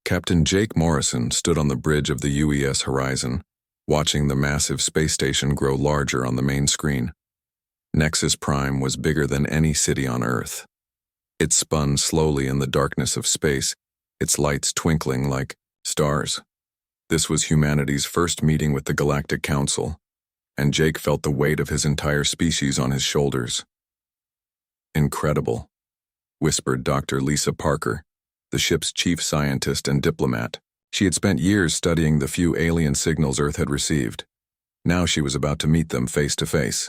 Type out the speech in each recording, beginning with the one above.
Captain Jake Morrison stood on the bridge of the UES Horizon, watching the massive space station grow larger on the main screen. Nexus Prime was bigger than any city on Earth. It spun slowly in the darkness of space, its lights twinkling like stars. This was humanity's first meeting with the Galactic Council, and Jake felt the weight of his entire species on his shoulders. "Incredible," whispered Dr. Lisa Parker, the ship's chief scientist and diplomat. She had spent years studying the few alien signals Earth had received. Now she was about to meet them face to face.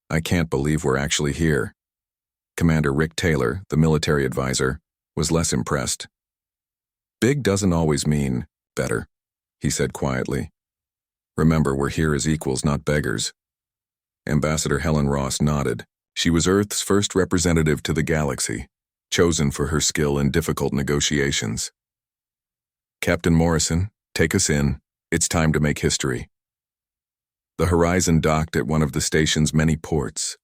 "I can't believe we're actually here." Commander Rick Taylor, the military advisor, was less impressed. "Big doesn't always mean better," he said quietly. "Remember, we're here as equals, not beggars." Ambassador Helen Ross nodded. She was Earth's first representative to the galaxy, chosen for her skill in difficult negotiations. "Captain Morrison, take us in. It's time to make history." The Horizon docked at one of the station's many ports.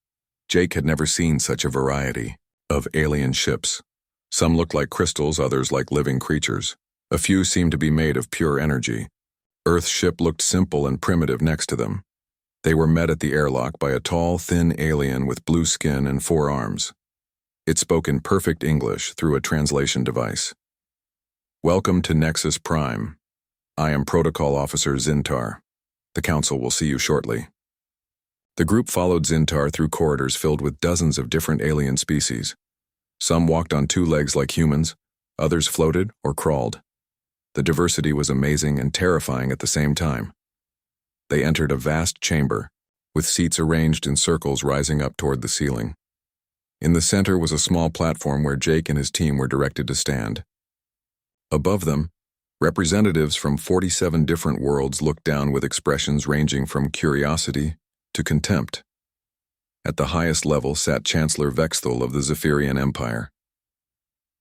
Jake had never seen such a variety of alien ships. Some looked like crystals, others like living creatures. A few seemed to be made of pure energy. Earth's ship looked simple and primitive next to them. They were met at the airlock by a tall, thin alien with blue skin and 4 arms. It spoke in perfect English through a translation device. "Welcome to Nexus Prime. I am Protocol Officer Zintar. The Council will see you shortly." The group followed Zintar through corridors filled with dozens of different alien species. Some walked on 2 legs like humans, others floated or crawled. The diversity was amazing and terrifying at the same time. They entered a vast chamber, with seats arranged in circles rising up toward the ceiling. In the center was a small platform where Jake and his team were directed to stand. Above them, representatives from 47 different worlds looked down with expressions ranging from curiosity to contempt. At the highest level sat Chancellor Vexthul of the Zephyrian Empire.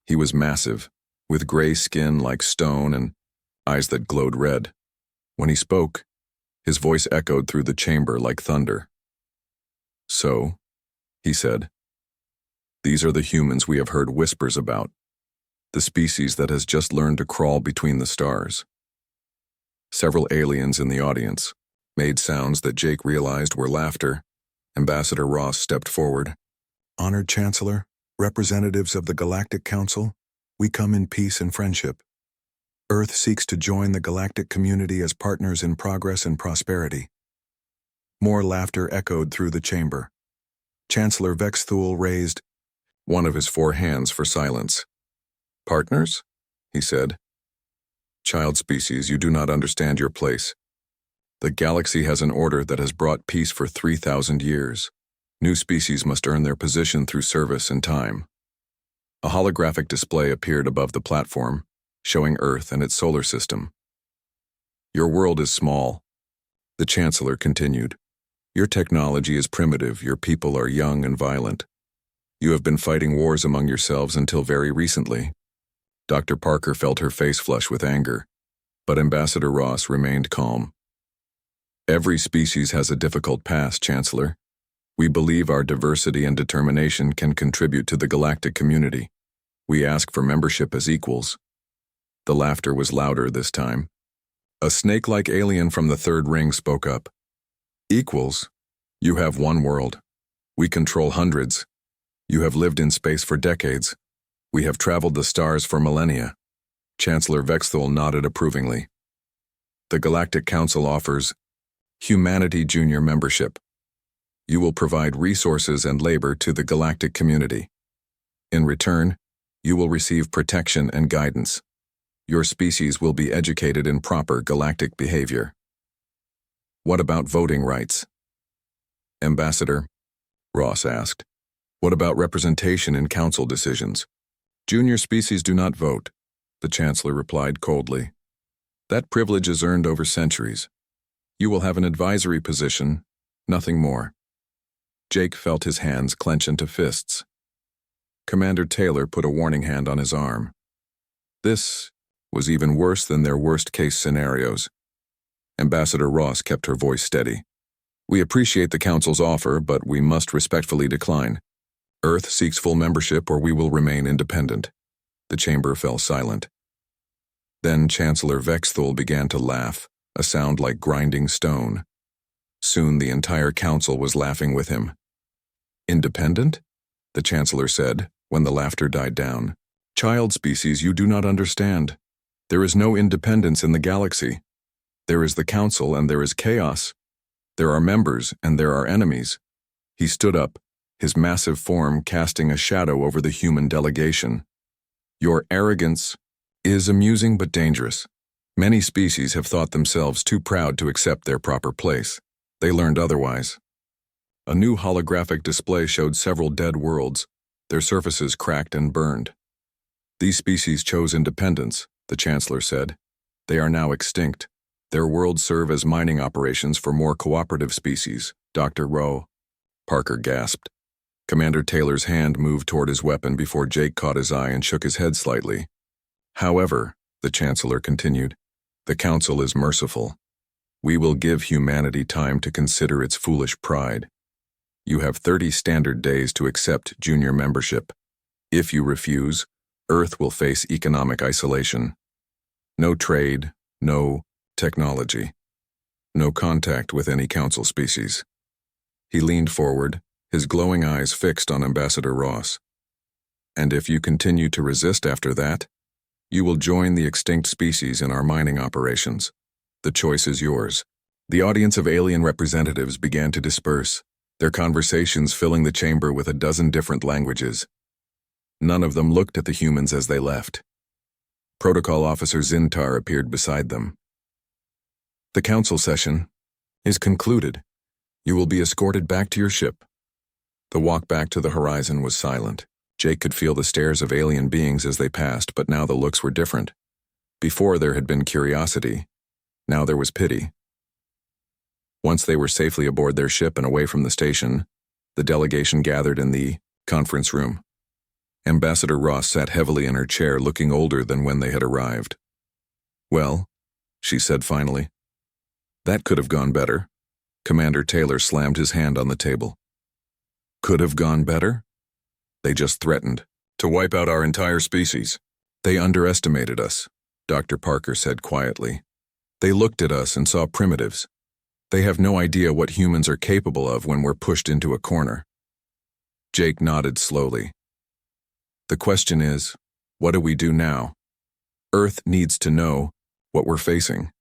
He was massive, with gray skin like stone and eyes that glowed red. When he spoke, his voice echoed through the chamber like thunder. "So," he said, "these are the humans we have heard whispers about, the species that has just learned to crawl between the stars." Several aliens in the audience made sounds that Jake realized were laughter. Ambassador Ross stepped forward. "Honored Chancellor, representatives of the Galactic Council, we come in peace and friendship. Earth seeks to join the galactic community as partners in progress and prosperity." More laughter echoed through the chamber. Chancellor Vexthul raised one of his 4 hands for silence. "Partners?" he said. "Child species, you do not understand your place. The galaxy has an order that has brought peace for 3,000 years. New species must earn their position through service and time." A holographic display appeared above the platform, showing Earth and its solar system. "Your world is small," the Chancellor continued. "Your technology is primitive, your people are young and violent. You have been fighting wars among yourselves until very recently." Dr. Parker felt her face flush with anger, but Ambassador Ross remained calm. "Every species has a difficult past, Chancellor. We believe our diversity and determination can contribute to the galactic community. We ask for membership as equals." The laughter was louder this time. A snake-like alien from the 3rd ring spoke up. "Equals? You have one world. We control hundreds. You have lived in space for decades. We have traveled the stars for millennia." Chancellor Vexthul nodded approvingly. "The Galactic Council offers Humanity Junior membership. You will provide resources and labor to the galactic community. In return, you will receive protection and guidance. Your species will be educated in proper galactic behavior." "What about voting rights?" "Ambassador," Ross asked, "what about representation in council decisions?" "Junior species do not vote," the Chancellor replied coldly. "That privilege is earned over centuries. You will have an advisory position, nothing more." Jake felt his hands clench into fists. Commander Taylor put a warning hand on his arm. This was even worse than their worst-case scenarios. Ambassador Ross kept her voice steady. "We appreciate the Council's offer, but we must respectfully decline. Earth seeks full membership or we will remain independent." The chamber fell silent. Then Chancellor Vexthul began to laugh, a sound like grinding stone. Soon the entire council was laughing with him. "Independent?" the Chancellor said, when the laughter died down. "Child species, you do not understand. There is no independence in the galaxy. There is the Council and there is chaos. There are members and there are enemies." He stood up, his massive form casting a shadow over the human delegation. "Your arrogance is amusing but dangerous. Many species have thought themselves too proud to accept their proper place. They learned otherwise." A new holographic display showed several dead worlds, their surfaces cracked and burned. "These species chose independence," the Chancellor said. "They are now extinct. Their worlds serve as mining operations for more cooperative species." Dr. Rowe. Parker gasped. Commander Taylor's hand moved toward his weapon before Jake caught his eye and shook his head slightly. "However," the Chancellor continued, "the Council is merciful. We will give humanity time to consider its foolish pride. You have 30 standard days to accept junior membership. If you refuse, Earth will face economic isolation. No trade, no technology, no contact with any Council species." He leaned forward, his glowing eyes fixed on Ambassador Ross. "And if you continue to resist after that, you will join the extinct species in our mining operations. The choice is yours." The audience of alien representatives began to disperse, their conversations filling the chamber with a dozen different languages. None of them looked at the humans as they left. Protocol Officer Zintar appeared beside them. "The council session is concluded. You will be escorted back to your ship." The walk back to the horizon was silent. Jake could feel the stares of alien beings as they passed, but now the looks were different. Before there had been curiosity, now there was pity. Once they were safely aboard their ship and away from the station, the delegation gathered in the conference room. Ambassador Ross sat heavily in her chair, looking older than when they had arrived. "Well," she said finally. "That could have gone better." Commander Taylor slammed his hand on the table. "Could have gone better? They just threatened to wipe out our entire species. They underestimated us," Dr. Parker said quietly. "They looked at us and saw primitives. They have no idea what humans are capable of when we're pushed into a corner." Jake nodded slowly. "The question is, what do we do now? Earth needs to know what we're facing."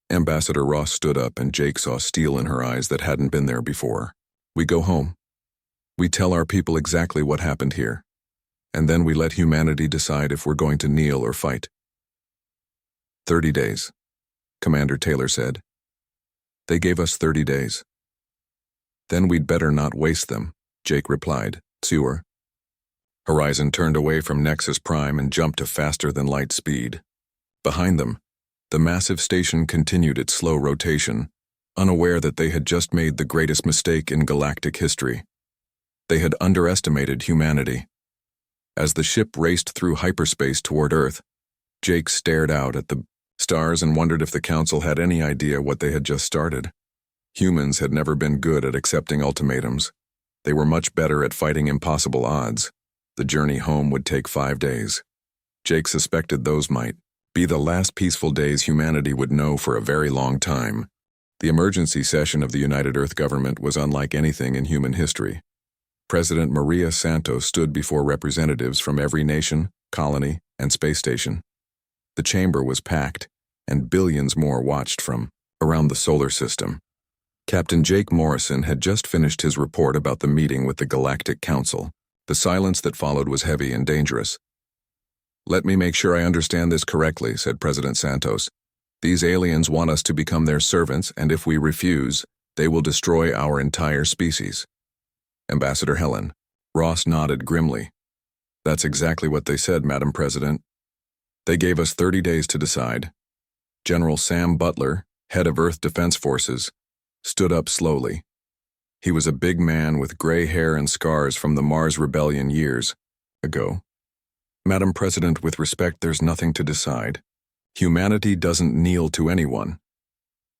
Ambassador Ross stood up and Jake saw steel in her eyes that hadn't been there before. "We go home. We tell our people exactly what happened here. And then we let humanity decide if we're going to kneel or fight." 30 days, Commander Taylor said. "They gave us 30 days. Then we'd better not waste them," Jake replied. "Sewer." Horizon turned away from Nexus Prime and jumped to faster-than-light speed. Behind them, the massive station continued its slow rotation, unaware that they had just made the greatest mistake in galactic history. They had underestimated humanity. As the ship raced through hyperspace toward Earth, Jake stared out at the stars and wondered if the Council had any idea what they had just started. Humans had never been good at accepting ultimatums. They were much better at fighting impossible odds. The journey home would take 5 days. Jake suspected those might be the last peaceful days humanity would know for a very long time. The emergency session of the United Earth government was unlike anything in human history. President Maria Santos stood before representatives from every nation, colony, and space station. The chamber was packed, and billions more watched from around the solar system. Captain Jake Morrison had just finished his report about the meeting with the Galactic Council. The silence that followed was heavy and dangerous. "Let me make sure I understand this correctly," said President Santos. "These aliens want us to become their servants, and if we refuse, they will destroy our entire species." Ambassador Helen. Ross nodded grimly. "That's exactly what they said, Madam President. They gave us 30 days to decide." General Sam Butler, head of Earth Defense Forces, stood up slowly. He was a big man with gray hair and scars from the Mars Rebellion years ago. "Madam President, with respect, there's nothing to decide. Humanity doesn't kneel to anyone."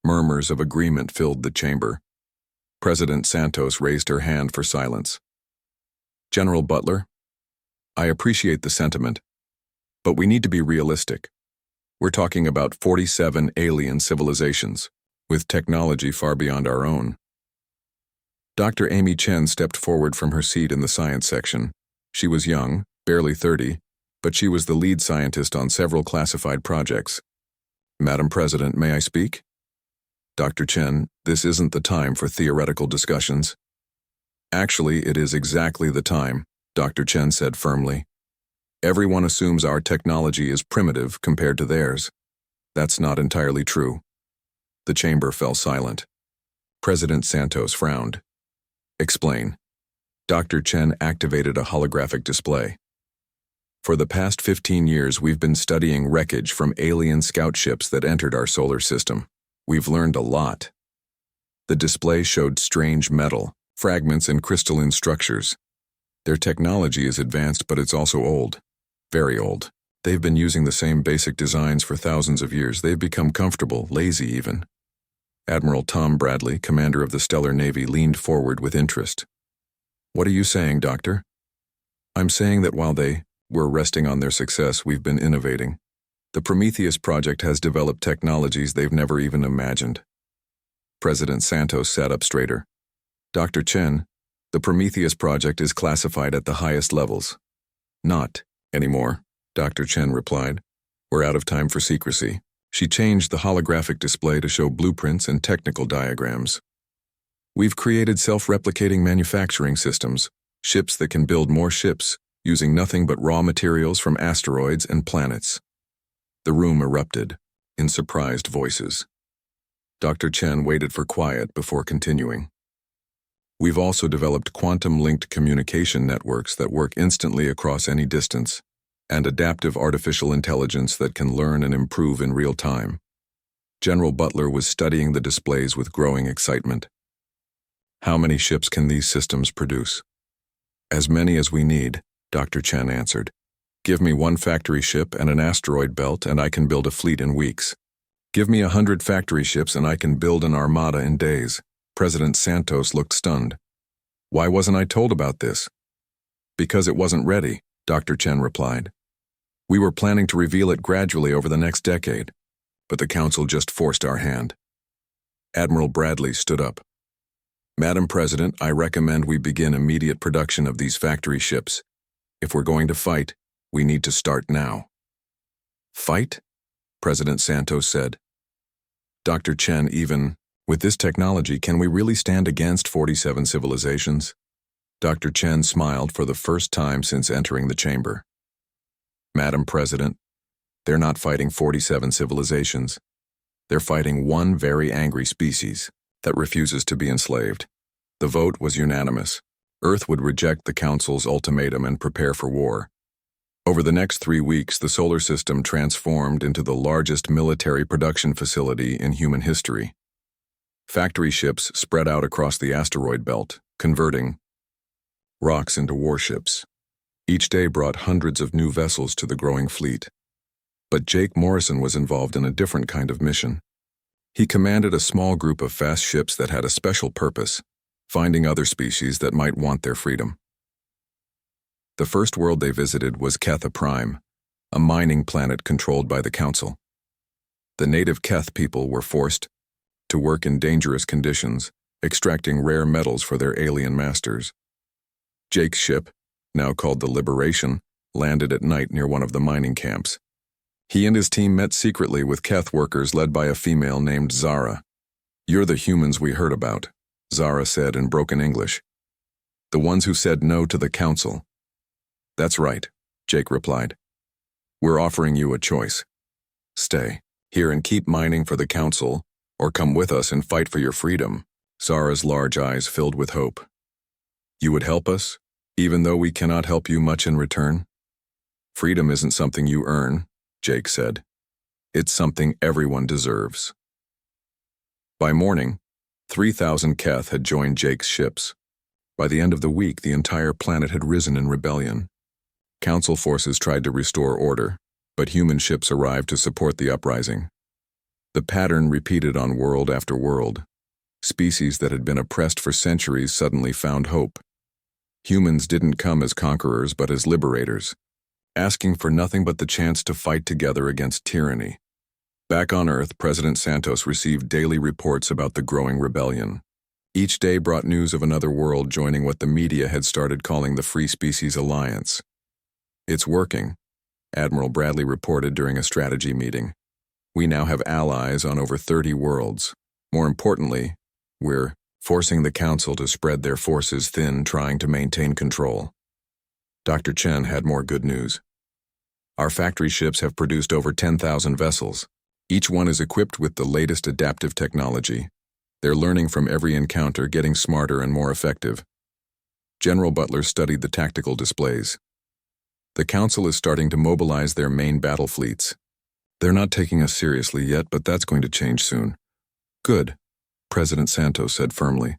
Murmurs of agreement filled the chamber. President Santos raised her hand for silence. "General Butler, I appreciate the sentiment, but we need to be realistic. We're talking about 47 alien civilizations, with technology far beyond our own. Dr. Amy Chen stepped forward from her seat in the science section. She was young, barely 30, but she was the lead scientist on several classified projects. Madam President, may I speak? Dr. Chen, this isn't the time for theoretical discussions. Actually, it is exactly the time, Dr. Chen said firmly. Everyone assumes our technology is primitive compared to theirs. That's not entirely true. The chamber fell silent. President Santos frowned. Explain. Dr. Chen activated a holographic display. For the past 15 years, we've been studying wreckage from alien scout ships that entered our solar system. We've learned a lot. The display showed strange metal, fragments, and crystalline structures. Their technology is advanced, but it's also old. Very old. They've been using the same basic designs for thousands of years. They've become comfortable, lazy even. Admiral Tom Bradley, commander of the Stellar Navy, leaned forward with interest. What are you saying, Doctor? I'm saying that while they were resting on their success, we've been innovating. The Prometheus project has developed technologies they've never even imagined. President Santos sat up straighter. Dr. Chen, the Prometheus project is classified at the highest levels. Not anymore, Dr. Chen replied. We're out of time for secrecy. She changed the holographic display to show blueprints and technical diagrams. We've created self-replicating manufacturing systems, ships that can build more ships, using nothing but raw materials from asteroids and planets. The room erupted, in surprised voices. Dr. Chen waited for quiet before continuing. We've also developed quantum-linked communication networks that work instantly across any distance, and adaptive artificial intelligence that can learn and improve in real time. General Butler was studying the displays with growing excitement. How many ships can these systems produce? As many as we need, Dr. Chen answered. Give me one factory ship and an asteroid belt and I can build a fleet in weeks. Give me 100 factory ships and I can build an armada in days. President Santos looked stunned. Why wasn't I told about this? Because it wasn't ready, Dr. Chen replied. We were planning to reveal it gradually over the next decade, but the council just forced our hand. Admiral Bradley stood up. Madam President, I recommend we begin immediate production of these factory ships. If we're going to fight, we need to start now. Fight? President Santos said. Dr. Chen, even with this technology, can we really stand against 47 civilizations? Dr. Chen smiled for the first time since entering the chamber. Madam President, they're not fighting 47 civilizations. They're fighting one very angry species that refuses to be enslaved. The vote was unanimous. Earth would reject the Council's ultimatum and prepare for war. Over the next 3 weeks, the solar system transformed into the largest military production facility in human history. Factory ships spread out across the asteroid belt, converting rocks into warships. Each day brought hundreds of new vessels to the growing fleet. But Jake Morrison was involved in a different kind of mission. He commanded a small group of fast ships that had a special purpose, finding other species that might want their freedom. The first world they visited was Ketha Prime, a mining planet controlled by the Council. The native Keth people were forced to work in dangerous conditions, extracting rare metals for their alien masters. Jake's ship, now called the Liberation, landed at night near one of the mining camps. He and his team met secretly with Keth workers led by a female named Zara. You're the humans we heard about, Zara said in broken English. The ones who said no to the Council. That's right, Jake replied. We're offering you a choice. Stay here and keep mining for the Council, or come with us and fight for your freedom. Zara's large eyes filled with hope. You would help us, even though we cannot help you much in return? Freedom isn't something you earn, Jake said. It's something everyone deserves. By morning, 3,000 Keth had joined Jake's ships. By the end of the week, the entire planet had risen in rebellion. Council forces tried to restore order, but human ships arrived to support the uprising. The pattern repeated on world after world. Species that had been oppressed for centuries suddenly found hope. Humans didn't come as conquerors but as liberators, asking for nothing but the chance to fight together against tyranny. Back on Earth, President Santos received daily reports about the growing rebellion. Each day brought news of another world joining what the media had started calling the Free Species Alliance. "It's working," Admiral Bradley reported during a strategy meeting. "We now have allies on over 30 worlds. More importantly, we're forcing the Council to spread their forces thin, trying to maintain control." Dr. Chen had more good news. "Our factory ships have produced over 10,000 vessels. Each one is equipped with the latest adaptive technology. They're learning from every encounter, getting smarter and more effective." General Butler studied the tactical displays. "The Council is starting to mobilize their main battle fleets. They're not taking us seriously yet, but that's going to change soon." "Good," President Santos said firmly.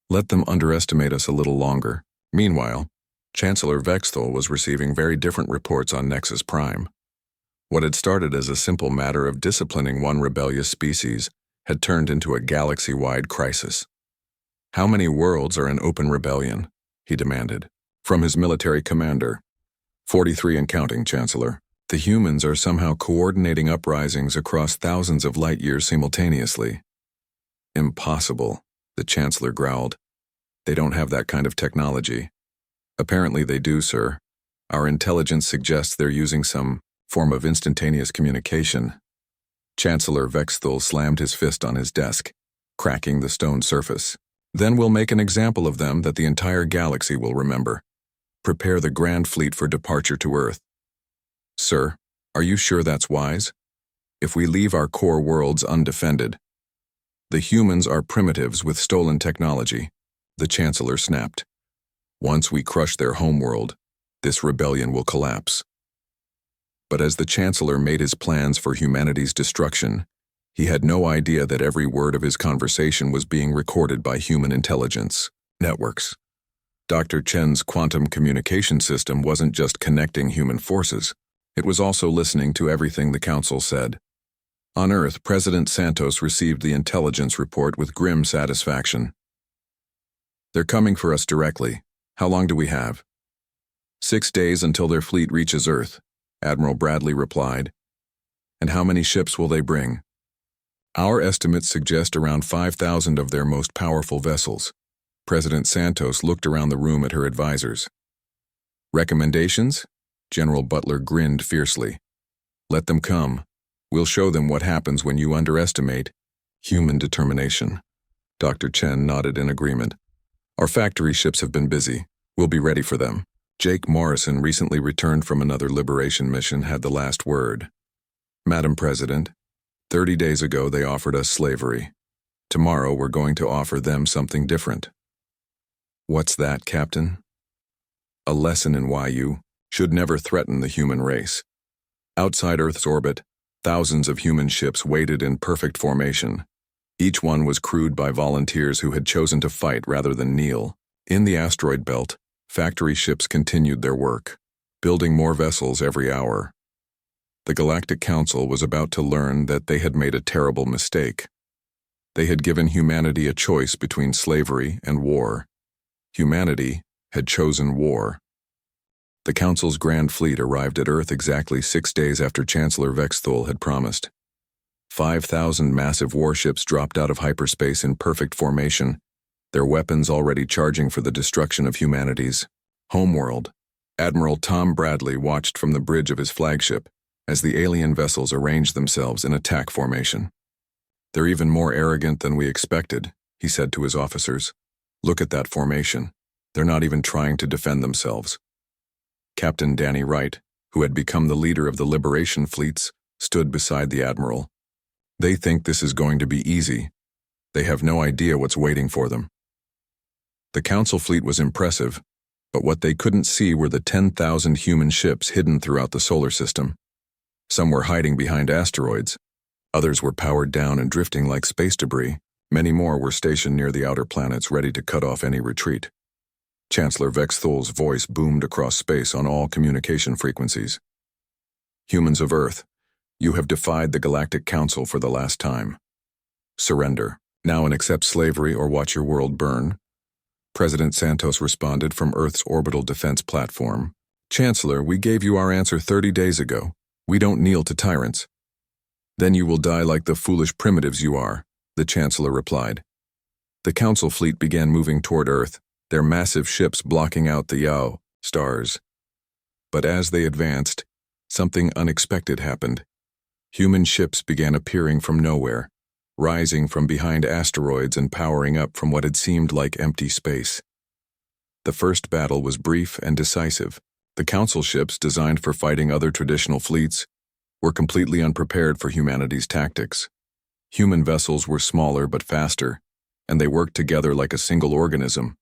"Let them underestimate us a little longer." Meanwhile, Chancellor Vexthal was receiving very different reports on Nexus Prime. What had started as a simple matter of disciplining one rebellious species had turned into a galaxy-wide crisis. "How many worlds are in open rebellion?" he demanded. From his military commander. 43 and counting, Chancellor. The humans are somehow coordinating uprisings across thousands of light years simultaneously." "Impossible," the Chancellor growled. "They don't have that kind of technology." "Apparently they do, sir. Our intelligence suggests they're using some form of instantaneous communication." Chancellor Vexthal slammed his fist on his desk, cracking the stone surface. "Then we'll make an example of them that the entire galaxy will remember. Prepare the Grand Fleet for departure to Earth." "Sir, are you sure that's wise? If we leave our core worlds undefended—" "The humans are primitives with stolen technology," the Chancellor snapped. "Once we crush their homeworld, this rebellion will collapse." But as the Chancellor made his plans for humanity's destruction, he had no idea that every word of his conversation was being recorded by human intelligence networks. Dr. Chen's quantum communication system wasn't just connecting human forces, it was also listening to everything the Council said. On Earth, President Santos received the intelligence report with grim satisfaction. "They're coming for us directly. How long do we have?" 6 days until their fleet reaches Earth," Admiral Bradley replied. "And how many ships will they bring?" "Our estimates suggest around 5,000 of their most powerful vessels." President Santos looked around the room at her advisors. "Recommendations?" General Butler grinned fiercely. "Let them come. We'll show them what happens when you underestimate human determination." Dr. Chen nodded in agreement. "Our factory ships have been busy. We'll be ready for them." Jake Morrison, recently returned from another liberation mission, had the last word. "Madam President, 30 days ago they offered us slavery. Tomorrow we're going to offer them something different." "What's that, Captain?" "A lesson in why you should never threaten the human race." Outside Earth's orbit, thousands of human ships waited in perfect formation. Each one was crewed by volunteers who had chosen to fight rather than kneel. In the asteroid belt, factory ships continued their work, building more vessels every hour. The Galactic Council was about to learn that they had made a terrible mistake. They had given humanity a choice between slavery and war. Humanity had chosen war. The Council's Grand Fleet arrived at Earth exactly 6 days after Chancellor Vexthal had promised. 5,000 massive warships dropped out of hyperspace in perfect formation, their weapons already charging for the destruction of humanity's homeworld. Admiral Tom Bradley watched from the bridge of his flagship as the alien vessels arranged themselves in attack formation. "They're even more arrogant than we expected," he said to his officers. "Look at that formation. They're not even trying to defend themselves." Captain Danny Wright, who had become the leader of the liberation fleets, stood beside the admiral. "They think this is going to be easy. They have no idea what's waiting for them." The Council fleet was impressive, but what they couldn't see were the 10,000 human ships hidden throughout the solar system. Some were hiding behind asteroids. Others were powered down and drifting like space debris. Many more were stationed near the outer planets, ready to cut off any retreat. Chancellor Vexthal's voice boomed across space on all communication frequencies. "Humans of Earth, you have defied the Galactic Council for the last time. Surrender, now, and accept slavery or watch your world burn." President Santos responded from Earth's orbital defense platform. "Chancellor, we gave you our answer 30 days ago. We don't kneel to tyrants." Then you will die like the foolish primitives you are, the Chancellor replied. The Council fleet began moving toward Earth, their massive ships blocking out the Yao stars. But as they advanced, something unexpected happened. Human ships began appearing from nowhere, rising from behind asteroids and powering up from what had seemed like empty space. The first battle was brief and decisive. The Council ships, designed for fighting other traditional fleets, were completely unprepared for humanity's tactics. Human vessels were smaller but faster, and they worked together like a single organism.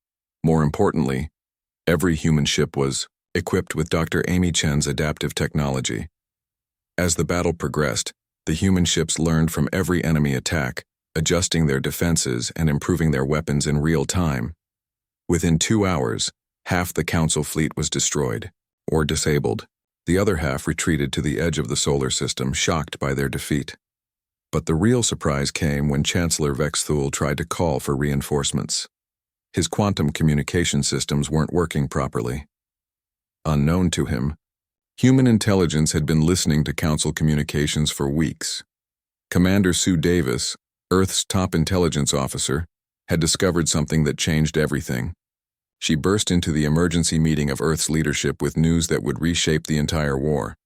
More importantly, every human ship was equipped with Dr. Amy Chen's adaptive technology. As the battle progressed, the human ships learned from every enemy attack, adjusting their defenses and improving their weapons in real time. Within 2 hours, half the Council fleet was destroyed, or disabled. The other half retreated to the edge of the solar system, shocked by their defeat. But the real surprise came when Chancellor Vexthul tried to call for reinforcements. His quantum communication systems weren't working properly. Unknown to him, human intelligence had been listening to Council communications for weeks. Commander Sue Davis, Earth's top intelligence officer, had discovered something that changed everything. She burst into the emergency meeting of Earth's leadership with news that would reshape the entire war.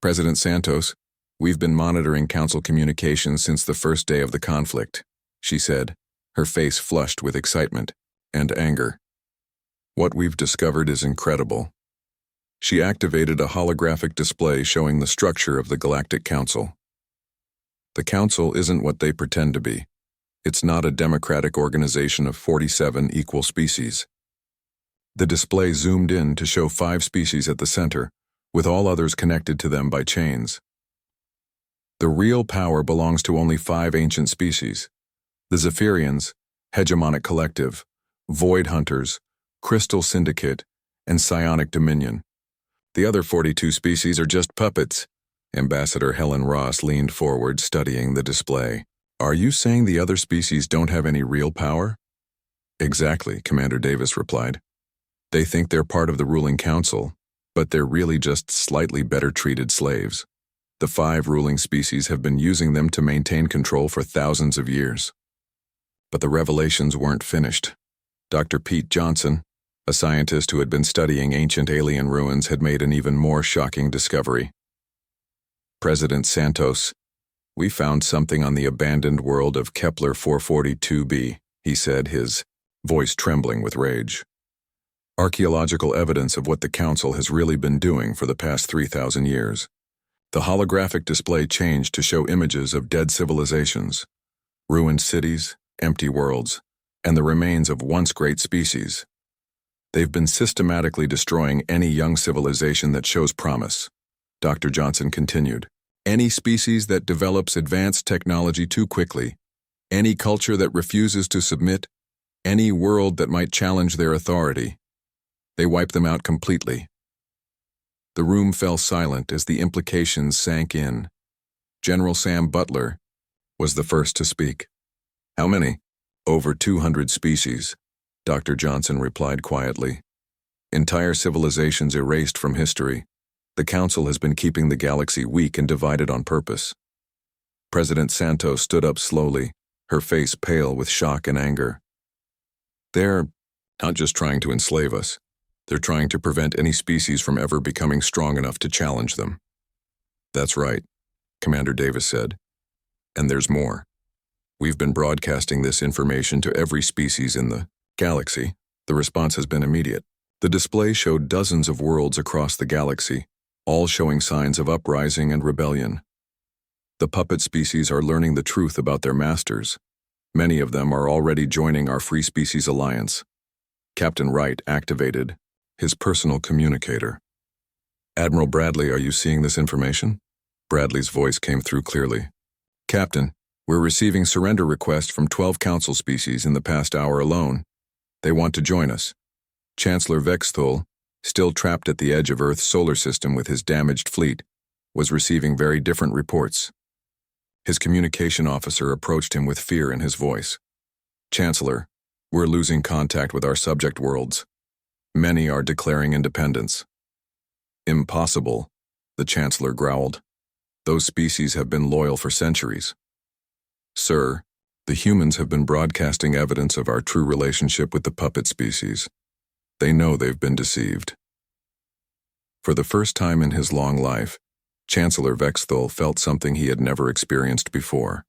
President Santos, we've been monitoring Council communications since the first day of the conflict, she said, her face flushed with excitement and anger. What we've discovered is incredible. She activated a holographic display showing the structure of the Galactic Council. The Council isn't what they pretend to be. It's not a democratic organization of 47 equal species. The display zoomed in to show 5 species at the center, with all others connected to them by chains. The real power belongs to only 5 ancient species: the Zephyrians, Hegemonic Collective, Void Hunters, Crystal Syndicate, and Psionic Dominion. The other 42 species are just puppets. Ambassador Helen Ross leaned forward, studying the display. Are you saying the other species don't have any real power? Exactly, Commander Davis replied. They think they're part of the ruling council, but they're really just slightly better treated slaves. The 5 ruling species have been using them to maintain control for thousands of years. But the revelations weren't finished. Dr. Pete Johnson, a scientist who had been studying ancient alien ruins, had made an even more shocking discovery. President Santos, we found something on the abandoned world of Kepler 442b, he said, his voice trembling with rage. Archaeological evidence of what the Council has really been doing for the past 3,000 years. The holographic display changed to show images of dead civilizations, ruined cities, empty worlds, and the remains of once great species. They've been systematically destroying any young civilization that shows promise, Dr. Johnson continued. Any species that develops advanced technology too quickly, any culture that refuses to submit, any world that might challenge their authority. They wipe them out completely. The room fell silent as the implications sank in. General Sam Butler was the first to speak. How many? Over 200 species, Dr. Johnson replied quietly. Entire civilizations erased from history. The Council has been keeping the galaxy weak and divided on purpose. President Santos stood up slowly, her face pale with shock and anger. They're not just trying to enslave us. They're trying to prevent any species from ever becoming strong enough to challenge them. That's right, Commander Davis said. And there's more. We've been broadcasting this information to every species in the galaxy. The response has been immediate. The display showed dozens of worlds across the galaxy, all showing signs of uprising and rebellion. The puppet species are learning the truth about their masters. Many of them are already joining our Free Species Alliance. Captain Wright activated his personal communicator. Admiral Bradley, are you seeing this information? Bradley's voice came through clearly. Captain, we're receiving surrender requests from 12 Council species in the past hour alone. They want to join us. Chancellor Vexthul, still trapped at the edge of Earth's solar system with his damaged fleet, was receiving very different reports. His communication officer approached him with fear in his voice. Chancellor, we're losing contact with our subject worlds. Many are declaring independence. Impossible, the Chancellor growled. Those species have been loyal for centuries. Sir, the humans have been broadcasting evidence of our true relationship with the puppet species. They know they've been deceived. For the first time in his long life, Chancellor Vexthul felt something he had never experienced before.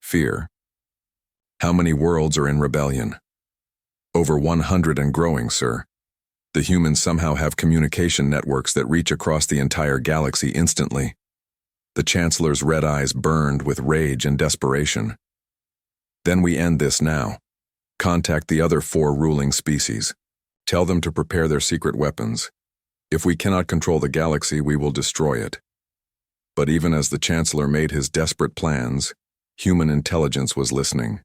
Fear. How many worlds are in rebellion? Over 100 and growing, sir. The humans somehow have communication networks that reach across the entire galaxy instantly. The Chancellor's red eyes burned with rage and desperation. Then we end this now. Contact the other 4 ruling species. Tell them to prepare their secret weapons. If we cannot control the galaxy, we will destroy it. But even as the Chancellor made his desperate plans, human intelligence was listening.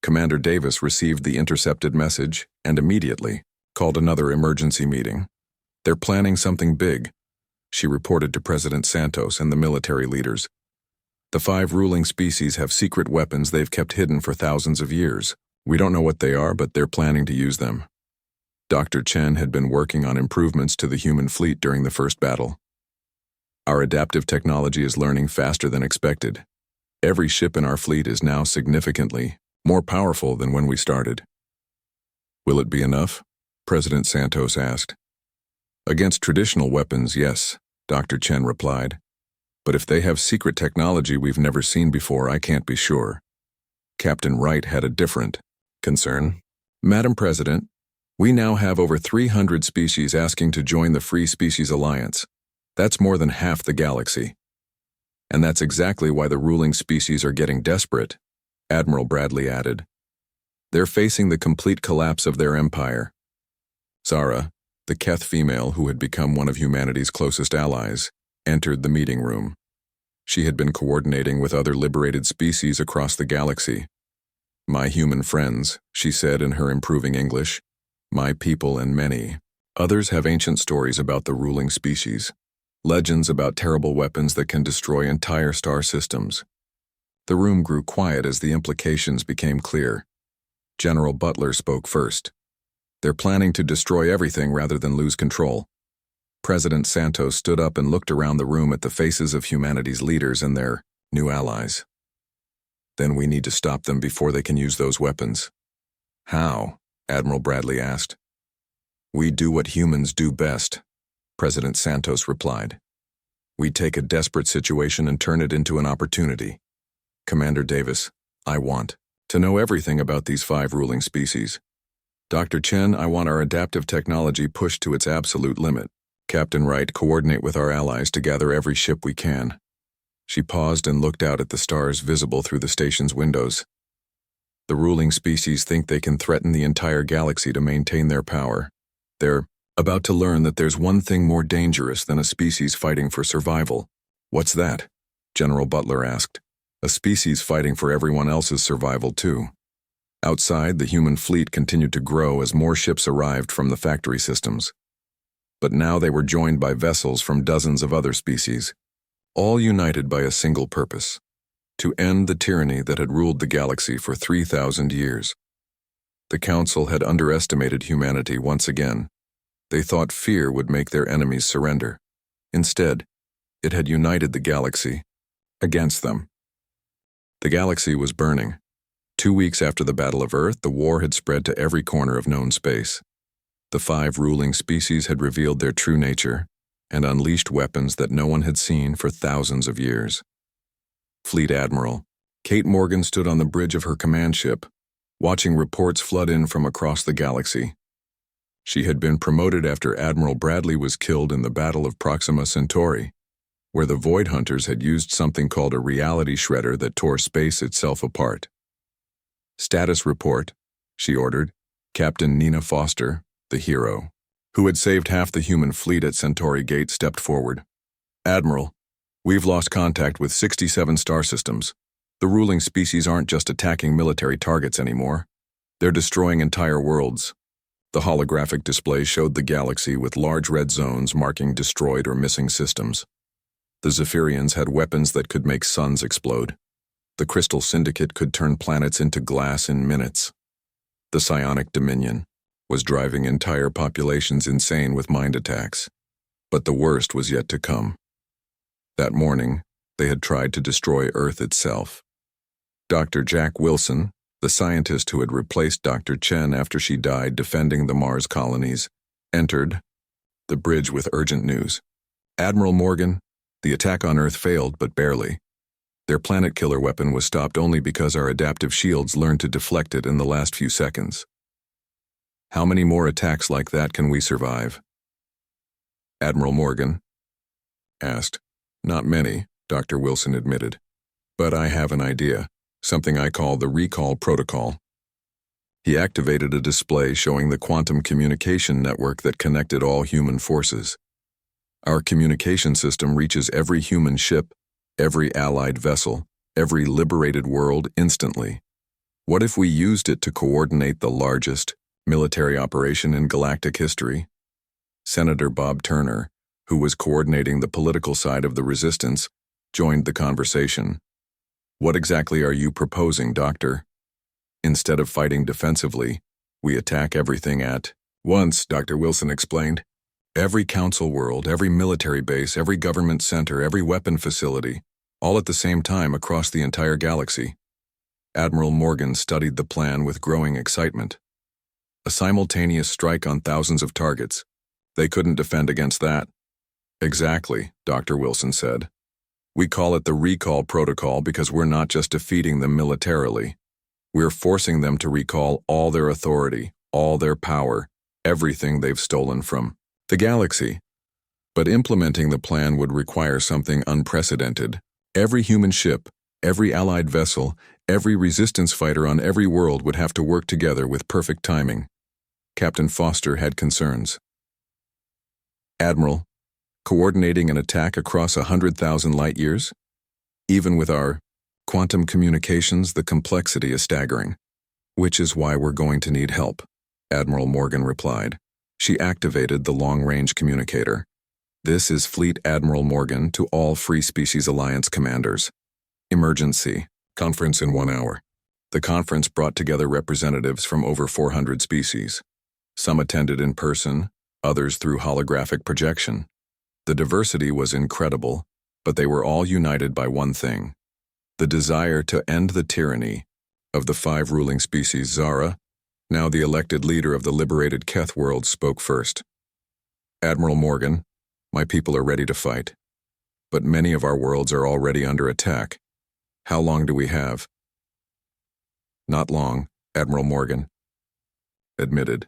Commander Davis received the intercepted message and immediately called another emergency meeting. They're planning something big, she reported to President Santos and the military leaders. The 5 ruling species have secret weapons they've kept hidden for thousands of years. We don't know what they are, but they're planning to use them. Dr. Chen had been working on improvements to the human fleet during the first battle. Our adaptive technology is learning faster than expected. Every ship in our fleet is now significantly more powerful than when we started. Will it be enough? President Santos asked. Against traditional weapons, yes, Dr. Chen replied. But if they have secret technology we've never seen before, I can't be sure. Captain Wright had a different concern. Madam President, we now have over 300 species asking to join the Free Species Alliance. That's more than half the galaxy. And that's exactly why the ruling species are getting desperate, Admiral Bradley added. They're facing the complete collapse of their empire. Zara, the Keth female who had become one of humanity's closest allies, entered the meeting room. She had been coordinating with other liberated species across the galaxy. My human friends, she said in her improving English, my people and many others have ancient stories about the ruling species. Legends about terrible weapons that can destroy entire star systems. The room grew quiet as the implications became clear. General Butler spoke first. They're planning to destroy everything rather than lose control. President Santos stood up and looked around the room at the faces of humanity's leaders and their new allies. Then we need to stop them before they can use those weapons. How? Admiral Bradley asked. We do what humans do best, President Santos replied. We take a desperate situation and turn it into an opportunity. Commander Davis, I want to know everything about these 5 ruling species. Dr. Chen, I want our adaptive technology pushed to its absolute limit. Captain Wright, coordinate with our allies to gather every ship we can. She paused and looked out at the stars visible through the station's windows. The ruling species think they can threaten the entire galaxy to maintain their power. They're about to learn that there's one thing more dangerous than a species fighting for survival. What's that? General Butler asked. A species fighting for everyone else's survival too. Outside, the human fleet continued to grow as more ships arrived from the factory systems. But now they were joined by vessels from dozens of other species, all united by a single purpose: to end the tyranny that had ruled the galaxy for 3,000 years. The Council had underestimated humanity once again. They thought fear would make their enemies surrender. Instead, it had united the galaxy against them. The galaxy was burning. 2 weeks after the Battle of Earth, the war had spread to every corner of known space. The 5 ruling species had revealed their true nature and unleashed weapons that no one had seen for thousands of years. Fleet Admiral Kate Morgan stood on the bridge of her command ship, watching reports flood in from across the galaxy. She had been promoted after Admiral Bradley was killed in the Battle of Proxima Centauri, where the Void Hunters had used something called a reality shredder that tore space itself apart. Status report, she ordered. Captain Nina Foster, the hero, who had saved half the human fleet at Centauri Gate, stepped forward. Admiral, we've lost contact with 67 star systems. The ruling species aren't just attacking military targets anymore. They're destroying entire worlds. The holographic display showed the galaxy with large red zones marking destroyed or missing systems. The Zephyrians had weapons that could make suns explode. The Crystal Syndicate could turn planets into glass in minutes. The Psionic Dominion was driving entire populations insane with mind attacks. But the worst was yet to come. That morning, they had tried to destroy Earth itself. Dr. Jack Wilson, the scientist who had replaced Dr. Chen after she died defending the Mars colonies, entered the bridge with urgent news. Admiral Morgan, the attack on Earth failed, but barely. Their planet killer weapon was stopped only because our adaptive shields learned to deflect it in the last few seconds. How many more attacks like that can we survive? Admiral Morgan asked. Not many, Dr. Wilson admitted. But I have an idea, something I call the recall protocol. He activated a display showing the quantum communication network that connected all human forces. Our communication system reaches every human ship, every allied vessel, every liberated world instantly. What if we used it to coordinate the largest military operation in galactic history? Senator Bob Turner, who was coordinating the political side of the resistance, joined the conversation. What exactly are you proposing, Doctor? Instead of fighting defensively, we attack everything at once, Dr. Wilson explained. Every council world, every military base, every government center, every weapon facility, all at the same time across the entire galaxy. Admiral Morgan studied the plan with growing excitement. A simultaneous strike on thousands of targets. They couldn't defend against that. Exactly, Dr. Wilson said. We call it the recall protocol because we're not just defeating them militarily. We're forcing them to recall all their authority, all their power, everything they've stolen from the galaxy. But implementing the plan would require something unprecedented. Every human ship, every allied vessel, every resistance fighter on every world would have to work together with perfect timing. Captain Foster had concerns. Admiral, coordinating an attack across 100,000 light-years? Even with our quantum communications, the complexity is staggering. Which is why we're going to need help, Admiral Morgan replied. She activated the long-range communicator. This is Fleet Admiral Morgan to all Free Species Alliance commanders. Emergency. Conference in 1 hour. The conference brought together representatives from over 400 species. Some attended in person, others through holographic projection. The diversity was incredible, but they were all united by one thing: the desire to end the tyranny of the 5 ruling species. Zara, now the elected leader of the liberated Keth world, spoke first. Admiral Morgan, my people are ready to fight. But many of our worlds are already under attack. How long do we have? Not long, Admiral Morgan admitted.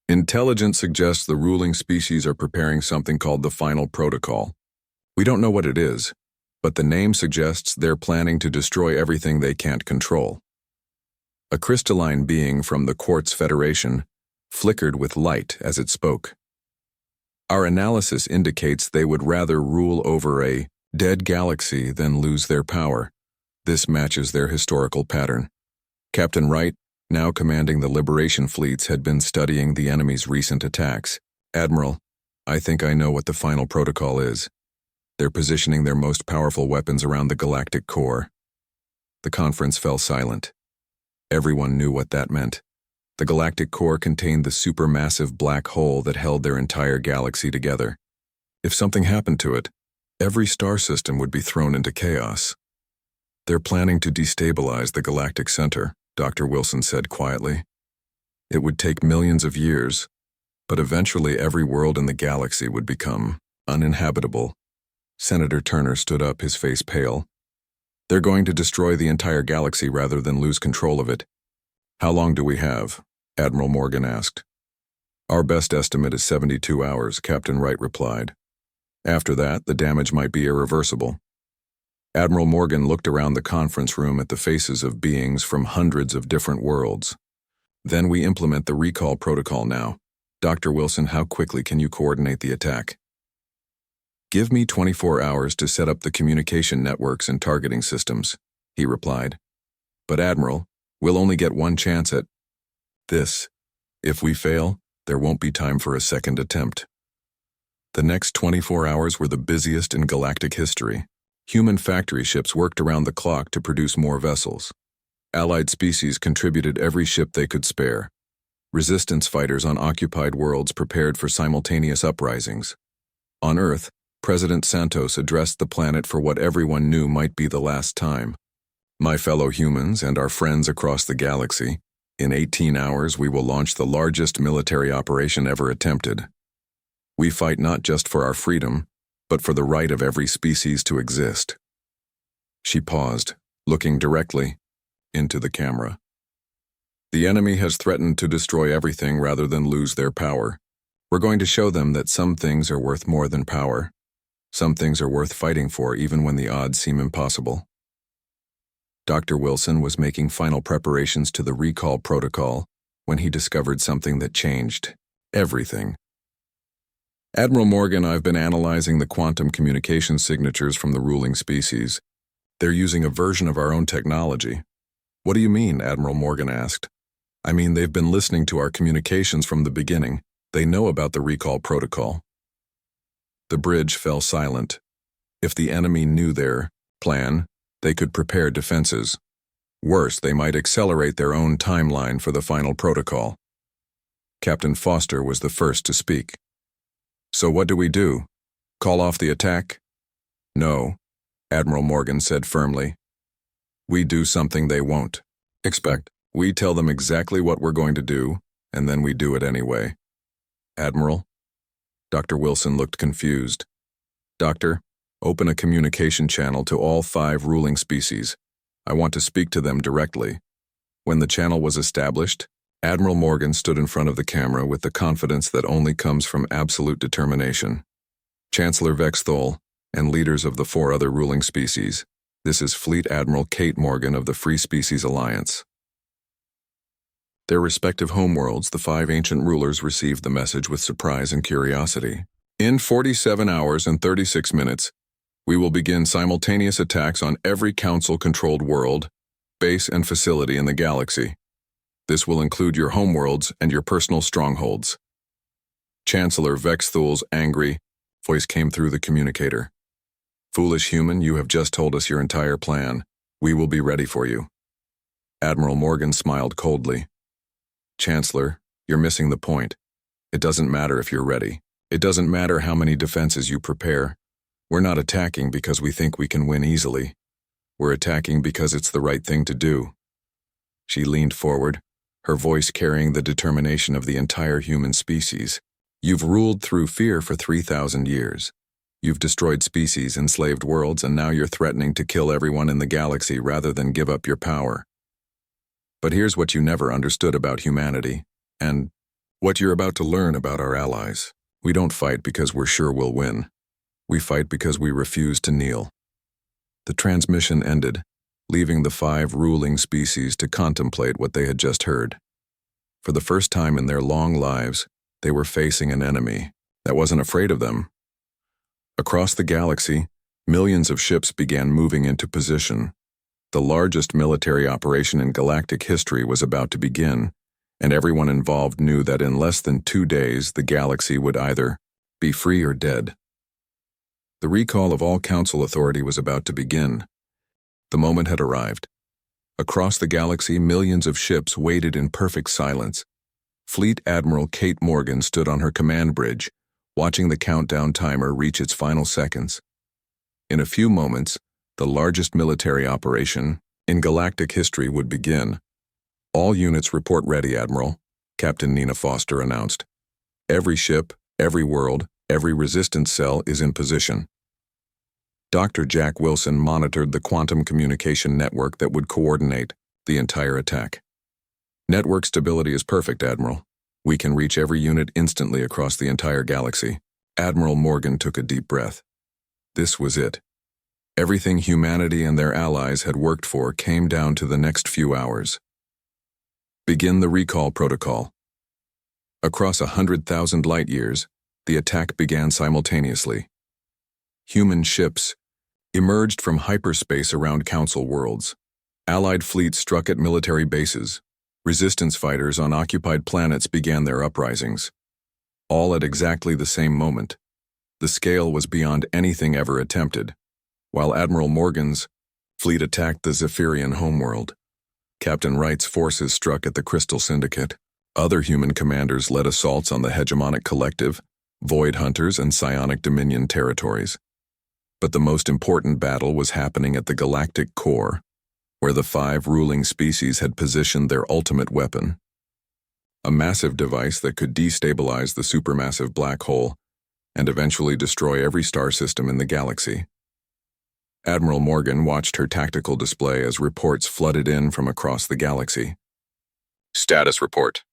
Intelligence suggests the ruling species are preparing something called the Final Protocol. We don't know what it is, but the name suggests they're planning to destroy everything they can't control. A crystalline being from the Quartz Federation flickered with light as it spoke. Our analysis indicates they would rather rule over a dead galaxy than lose their power. This matches their historical pattern. Captain Wright, now commanding the liberation fleets, had been studying the enemy's recent attacks. Admiral, I think I know what the Final Protocol is. They're positioning their most powerful weapons around the galactic core. The conference fell silent. Everyone knew what that meant. The galactic core contained the supermassive black hole that held their entire galaxy together. If something happened to it, every star system would be thrown into chaos. They're planning to destabilize the galactic center, Dr. Wilson said quietly. It would take millions of years, but eventually every world in the galaxy would become uninhabitable. Senator Turner stood up, his face pale. They're going to destroy the entire galaxy rather than lose control of it. How long do we have? Admiral Morgan asked. Our best estimate is 72 hours, Captain Wright replied. After that, the damage might be irreversible. Admiral Morgan looked around the conference room at the faces of beings from hundreds of different worlds. Then we implement the recall protocol now. Dr. Wilson, how quickly can you coordinate the attack? Give me 24 hours to set up the communication networks and targeting systems, he replied. But Admiral, we'll only get one chance at this. If we fail, there won't be time for a second attempt. The next 24 hours were the busiest in galactic history. Human factory ships worked around the clock to produce more vessels. Allied species contributed every ship they could spare. Resistance fighters on occupied worlds prepared for simultaneous uprisings. On Earth, President Santos addressed the planet for what everyone knew might be the last time. My fellow humans and our friends across the galaxy, in 18 hours we will launch the largest military operation ever attempted. We fight not just for our freedom, but for the right of every species to exist. She paused, looking directly into the camera. The enemy has threatened to destroy everything rather than lose their power. We're going to show them that some things are worth more than power. Some things are worth fighting for even when the odds seem impossible. Dr. Wilson was making final preparations to the recall protocol when he discovered something that changed everything. Admiral Morgan, I've been analyzing the quantum communication signatures from the ruling species. They're using a version of our own technology. What do you mean? Admiral Morgan asked. I mean, they've been listening to our communications from the beginning. They know about the recall protocol. The bridge fell silent. If the enemy knew their plan, they could prepare defenses. Worse, they might accelerate their own timeline for the final protocol. Captain Foster was the first to speak. So what do we do? Call off the attack? No, Admiral Morgan said firmly. We do something they won't expect. We tell them exactly what we're going to do, and then we do it anyway. Admiral? Dr. Wilson looked confused. Doctor, open a communication channel to all 5 ruling species. I want to speak to them directly. When the channel was established, Admiral Morgan stood in front of the camera with the confidence that only comes from absolute determination. Chancellor Vexthol and leaders of the 4 other ruling species, this is Fleet Admiral Kate Morgan of the Free Species Alliance. Their respective homeworlds, the 5 ancient rulers received the message with surprise and curiosity. In 47 hours and 36 minutes, we will begin simultaneous attacks on every council-controlled world, base and facility in the galaxy. This will include your homeworlds and your personal strongholds. Chancellor Vexthol's angry voice came through the communicator. Foolish human, you have just told us your entire plan. We will be ready for you. Admiral Morgan smiled coldly. Chancellor, you're missing the point. It doesn't matter if you're ready. It doesn't matter how many defenses you prepare. We're not attacking because we think we can win easily. We're attacking because it's the right thing to do. She leaned forward, her voice carrying the determination of the entire human species. You've ruled through fear for 3,000 years. You've destroyed species, enslaved worlds, and now you're threatening to kill everyone in the galaxy rather than give up your power. But here's what you never understood about humanity, and what you're about to learn about our allies. We don't fight because we're sure we'll win. We fight because we refuse to kneel. The transmission ended, leaving the 5 ruling species to contemplate what they had just heard. For the first time in their long lives, they were facing an enemy that wasn't afraid of them. Across the galaxy, millions of ships began moving into position. The largest military operation in galactic history was about to begin, and everyone involved knew that in less than 2 days the galaxy would either be free or dead. The recall of all council authority was about to begin. The moment had arrived. Across the galaxy, millions of ships waited in perfect silence. Fleet Admiral Kate Morgan stood on her command bridge, watching the countdown timer reach its final seconds. In a few moments, the largest military operation in galactic history would begin. All units report ready, Admiral, Captain Nina Foster announced. Every ship, every world, every resistance cell is in position. Dr. Jack Wilson monitored the quantum communication network that would coordinate the entire attack. Network stability is perfect, Admiral. We can reach every unit instantly across the entire galaxy. Admiral Morgan took a deep breath. This was it. Everything humanity and their allies had worked for came down to the next few hours. Begin the recall protocol. Across 100,000 light-years, the attack began simultaneously. Human ships emerged from hyperspace around Council worlds. Allied fleets struck at military bases. Resistance fighters on occupied planets began their uprisings. All at exactly the same moment. The scale was beyond anything ever attempted. While Admiral Morgan's fleet attacked the Zephyrian homeworld, Captain Wright's forces struck at the Crystal Syndicate. Other human commanders led assaults on the hegemonic collective, Void Hunters and Psionic Dominion territories. But the most important battle was happening at the galactic core, where the 5 ruling species had positioned their ultimate weapon. A massive device that could destabilize the supermassive black hole and eventually destroy every star system in the galaxy. Admiral Morgan watched her tactical display as reports flooded in from across the galaxy. Status report.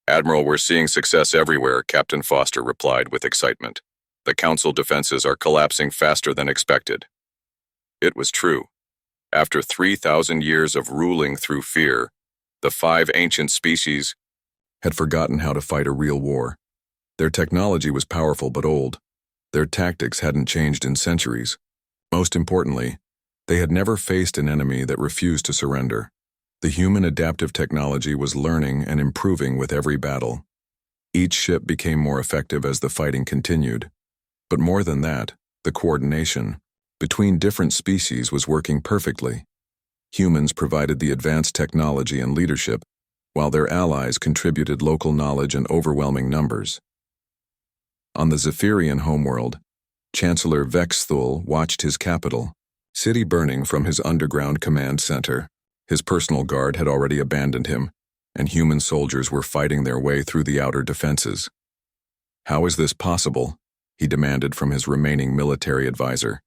Admiral, we're seeing success everywhere, Captain Foster replied with excitement. The Council defenses are collapsing faster than expected. It was true. After 3,000 years of ruling through fear, the 5 ancient species had forgotten how to fight a real war. Their technology was powerful but old. Their tactics hadn't changed in centuries. Most importantly, they had never faced an enemy that refused to surrender. The human adaptive technology was learning and improving with every battle. Each ship became more effective as the fighting continued. But more than that, the coordination between different species was working perfectly. Humans provided the advanced technology and leadership, while their allies contributed local knowledge and overwhelming numbers. On the Zephyrian homeworld, Chancellor Vexthul watched his capital, city burning from his underground command center. His personal guard had already abandoned him, and human soldiers were fighting their way through the outer defenses. How is this possible? He demanded from his remaining military advisor.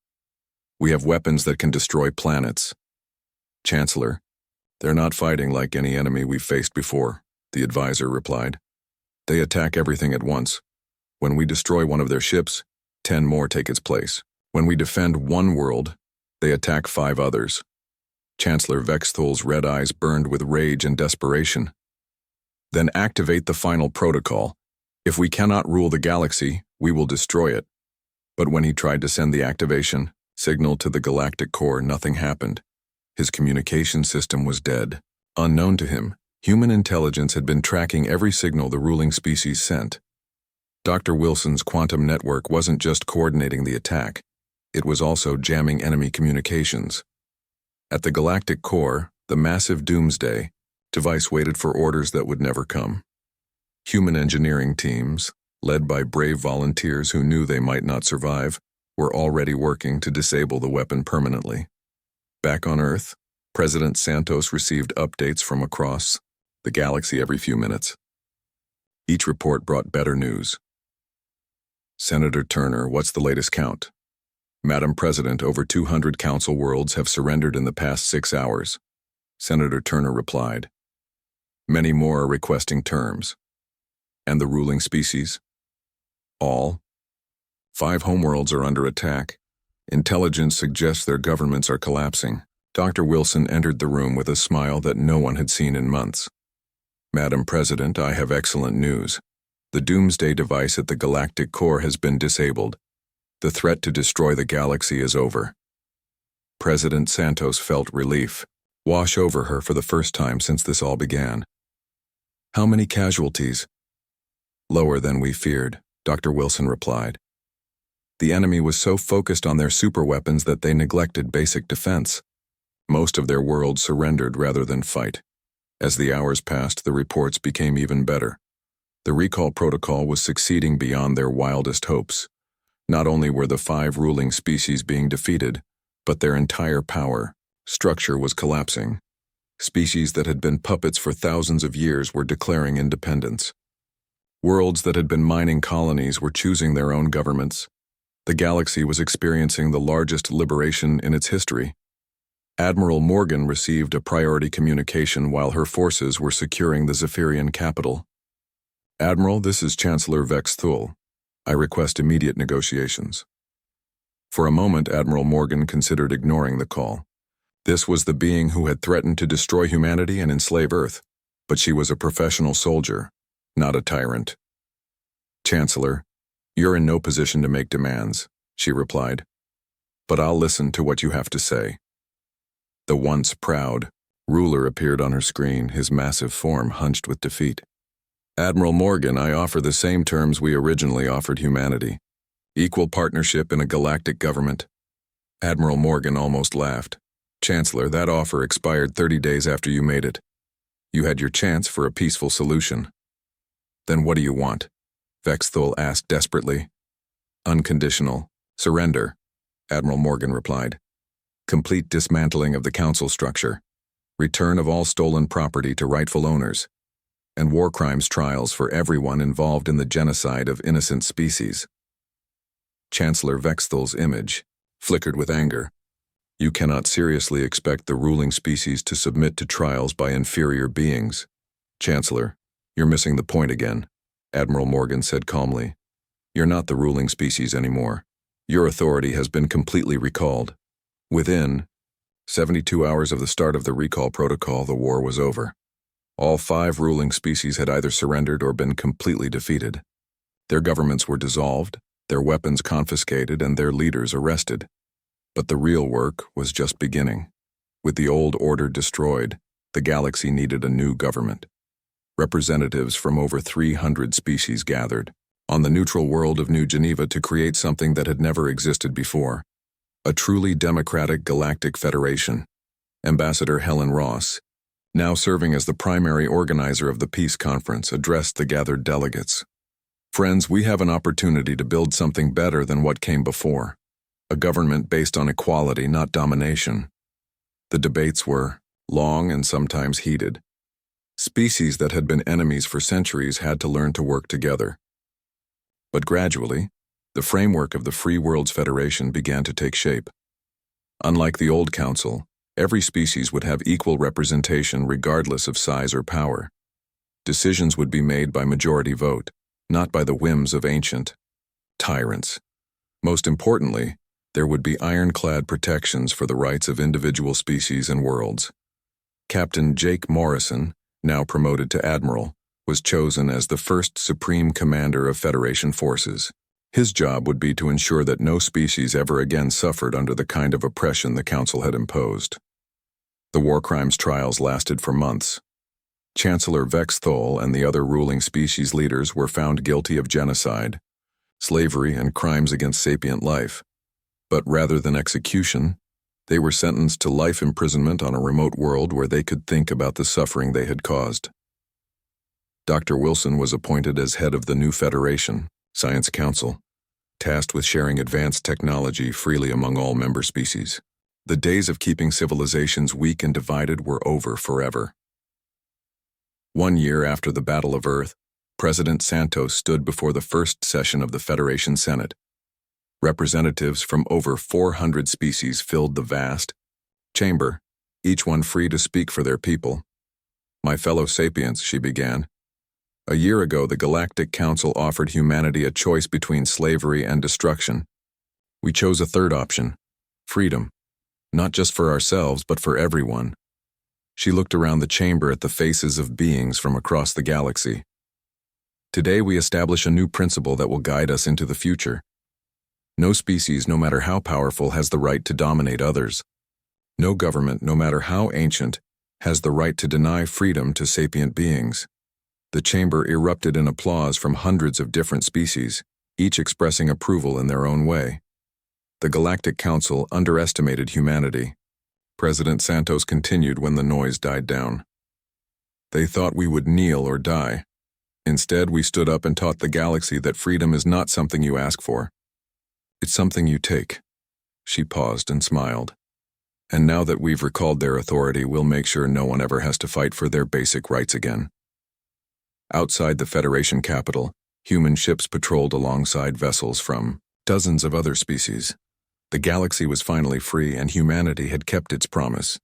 We have weapons that can destroy planets. Chancellor, they're not fighting like any enemy we've faced before, the advisor replied. They attack everything at once. When we destroy one of their ships, 10 more take its place. When we defend one world, they attack 5 others. Chancellor Vexthul's red eyes burned with rage and desperation. Then activate the final protocol. If we cannot rule the galaxy, we will destroy it. But when he tried to send the activation signal to the galactic core, nothing happened. His communication system was dead. Unknown to him, human intelligence had been tracking every signal the ruling species sent. Dr. Wilson's quantum network wasn't just coordinating the attack, it was also jamming enemy communications. At the galactic core, the massive doomsday device waited for orders that would never come. Human engineering teams, led by brave volunteers who knew they might not survive, were already working to disable the weapon permanently. Back on Earth, President Santos received updates from across the galaxy every few minutes. Each report brought better news. Senator Turner, what's the latest count? Madam President, over 200 council worlds have surrendered in the past 6 hours. Senator Turner replied. Many more are requesting terms. And the ruling species? All. 5 homeworlds are under attack. Intelligence suggests their governments are collapsing. Dr. Wilson entered the room with a smile that no one had seen in months. Madam President, I have excellent news. The doomsday device at the galactic core has been disabled. The threat to destroy the galaxy is over. President Santos felt relief wash over her for the first time since this all began. How many casualties? Lower than we feared, Dr. Wilson replied. The enemy was so focused on their superweapons that they neglected basic defense. Most of their worlds surrendered rather than fight. As the hours passed, the reports became even better. The recall protocol was succeeding beyond their wildest hopes. Not only were the 5 ruling species being defeated, but their entire power structure was collapsing. Species that had been puppets for thousands of years were declaring independence. Worlds that had been mining colonies were choosing their own governments. The galaxy was experiencing the largest liberation in its history. Admiral Morgan received a priority communication while her forces were securing the Zephyrian capital. Admiral, this is Chancellor Vexthul. I request immediate negotiations. For a moment, Admiral Morgan considered ignoring the call. This was the being who had threatened to destroy humanity and enslave Earth, but she was a professional soldier, not a tyrant. Chancellor, you're in no position to make demands, she replied. But I'll listen to what you have to say. The once proud ruler appeared on her screen, his massive form hunched with defeat. Admiral Morgan, I offer the same terms we originally offered humanity. Equal partnership in a galactic government. Admiral Morgan almost laughed. Chancellor, that offer expired 30 days after you made it. You had your chance for a peaceful solution. Then what do you want? Vexthul asked desperately. Unconditional. Surrender, Admiral Morgan replied. Complete dismantling of the council structure. Return of all stolen property to rightful owners. And war crimes trials for everyone involved in the genocide of innocent species. Chancellor Vexthul's image flickered with anger. You cannot seriously expect the ruling species to submit to trials by inferior beings. Chancellor, you're missing the point again, Admiral Morgan said calmly. You're not the ruling species anymore. Your authority has been completely recalled. Within 72 hours of the start of the recall protocol, the war was over. All 5 ruling species had either surrendered or been completely defeated. Their governments were dissolved, their weapons confiscated, and their leaders arrested. But the real work was just beginning. With the old order destroyed, the galaxy needed a new government. Representatives from over 300 species gathered on the neutral world of New Geneva to create something that had never existed before. A truly democratic galactic federation. Ambassador Helen Ross, now serving as the primary organizer of the peace conference, addressed the gathered delegates. Friends, we have an opportunity to build something better than what came before. A government based on equality, not domination. The debates were long and sometimes heated. Species that had been enemies for centuries had to learn to work together. But gradually, the framework of the Free Worlds Federation began to take shape. Unlike the old council, every species would have equal representation regardless of size or power. Decisions would be made by majority vote, not by the whims of ancient tyrants. Most importantly, there would be ironclad protections for the rights of individual species and worlds. Captain Jake Morrison, now promoted to admiral, was chosen as the first supreme commander of Federation forces. His job would be to ensure that no species ever again suffered under the kind of oppression the council had imposed. The war crimes trials lasted for months. Chancellor Vexthul and the other ruling species leaders were found guilty of genocide, slavery, and crimes against sapient life. But rather than execution, they were sentenced to life imprisonment on a remote world where they could think about the suffering they had caused. Dr. Wilson was appointed as head of the new Federation, Science Council, tasked with sharing advanced technology freely among all member species. The days of keeping civilizations weak and divided were over forever. 1 year after the Battle of Earth, President Santos stood before the first session of the Federation Senate. Representatives from over 400 species filled the vast chamber, each one free to speak for their people. My fellow sapients, she began. A year ago, the Galactic Council offered humanity a choice between slavery and destruction. We chose a third option, freedom, not just for ourselves, but for everyone. She looked around the chamber at the faces of beings from across the galaxy. Today, we establish a new principle that will guide us into the future. No species, no matter how powerful, has the right to dominate others. No government, no matter how ancient, has the right to deny freedom to sapient beings. The chamber erupted in applause from hundreds of different species, each expressing approval in their own way. The Galactic Council underestimated humanity. President Santos continued when the noise died down. They thought we would kneel or die. Instead, we stood up and taught the galaxy that freedom is not something you ask for. It's something you take. She paused and smiled. And now that we've recalled their authority, we'll make sure no one ever has to fight for their basic rights again. Outside the Federation capital, human ships patrolled alongside vessels from dozens of other species. The galaxy was finally free, and humanity had kept its promise.